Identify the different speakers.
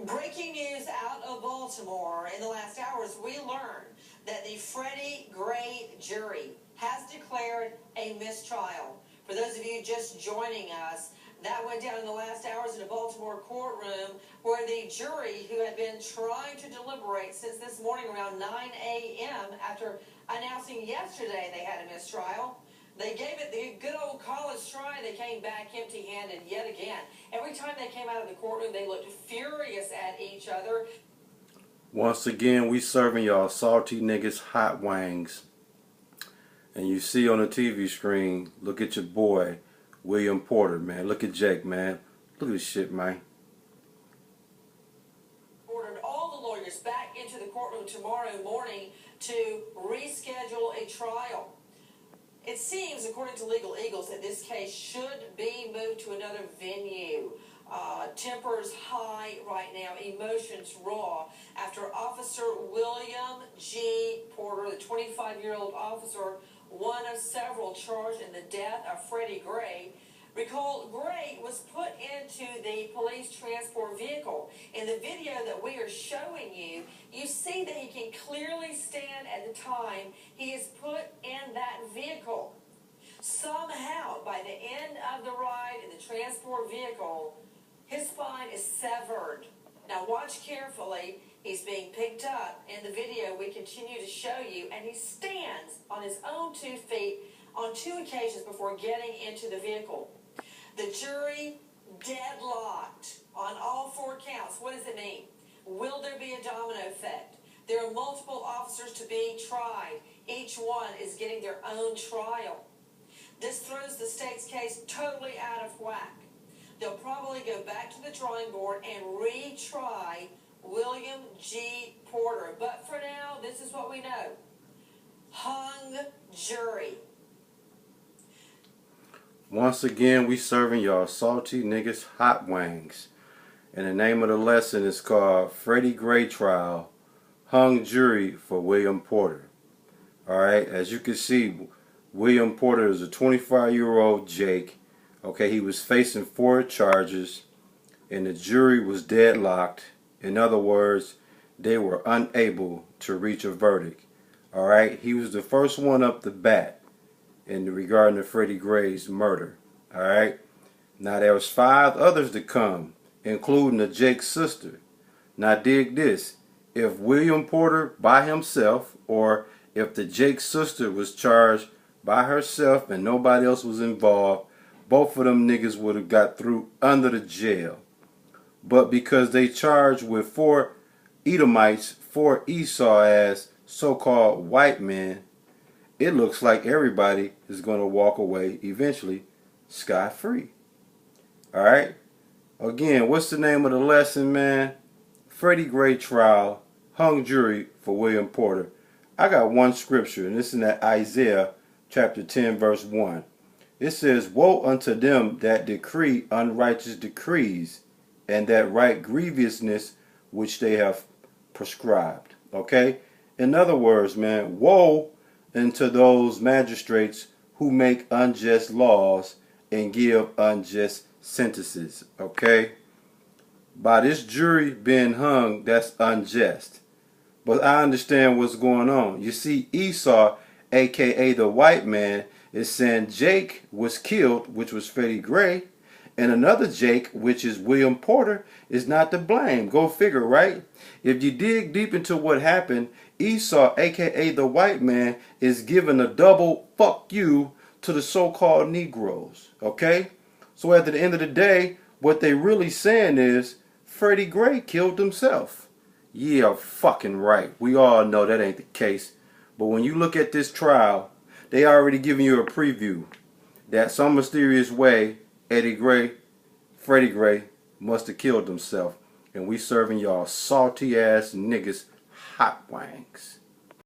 Speaker 1: Breaking news out of Baltimore. In the last hours, we learned that the Freddie Gray jury has declared a mistrial. For those of you just joining us, that went down in the last hours in a Baltimore courtroom where the jury, who had been trying to deliberate since this morning around 9 a.m. after announcing yesterday they had a mistrial, they gave it the good old college try. They came back empty-handed yet again. Every time they came out of the courtroom, they looked furious at each other.
Speaker 2: Once again, we serving y'all salty niggas hot wings. And you see on the TV screen, look at your boy, William Porter, man. Look at Jake, man. Look at this shit, man.
Speaker 1: Ordered all the lawyers back into the courtroom tomorrow morning to reschedule a trial. It seems, according to Legal Eagles, that this case should be moved to another venue. Tempers high right now, emotions raw, after Officer William G. Porter, the 25-year-old officer, one of several charged in the death of Freddie Gray. Recall, Gray was put into the police transport vehicle. In the video that we are showing you, you see that he can clearly stand at the time he is put in that vehicle. Somehow, by the end of the ride in the transport vehicle, his spine is severed. Now watch carefully. He's being picked up. In the video we continue to show you, and he stands on his own 2 feet on 2 occasions before getting into the vehicle. The jury deadlocked on all 4 counts. What does it mean? Will there be a domino effect? There are multiple officers to be tried. Each one is getting their own trial. This throws the state's case totally out of whack. They'll probably go back to the drawing board and retry William G. Porter. But for now, this is what we know. Hung jury.
Speaker 2: Once again, we serving y'all salty niggas hot wings. And the name of the lesson is called Freddie Gray Trial, Hung Jury for William Porter. Alright, as you can see, William Porter is a 25-year-old Jake. Okay, he was facing 4 charges, and the jury was deadlocked. In other words, they were unable to reach a verdict. Alright, he was the first one up the bat regarding the Freddie Gray's murder. Alright, now there was 5 others to come, including the Jake's sister. Now dig this, if William Porter by himself, or if the Jake's sister was charged by herself and nobody else was involved, both of them niggas would have got through under the jail. But because they charged with 4 Edomites, 4 Esau as so-called white men, it looks like everybody is going to walk away eventually scot-free. Alright? Again, what's the name of the lesson, man? Freddie Gray Trial, Hung Jury for William Porter. I got one scripture, and this is in that Isaiah chapter 10 verse 1. It says, "Woe unto them that decree unrighteous decrees, and that write grievousness which they have prescribed." Okay? In other words, man, woe unto those magistrates who make unjust laws and give unjust sentences. Okay? By this jury being hung, that's unjust. But I understand what's going on. You see, Esau, aka the white man, is saying Jake was killed, which was Freddie Gray, and another Jake, which is William Porter, is not to blame. Go figure, right? If you dig deep into what happened, Esau, aka the white man, is giving a double fuck you to the so-called Negroes. Okay? So at the end of the day, what they really saying is Freddie Gray killed himself. Yeah, fucking right. We all know that ain't the case. But when you look at this trial, they already giving you a preview that some mysterious way Freddie Gray must have killed himself. And we serving y'all salty ass niggas hot wings.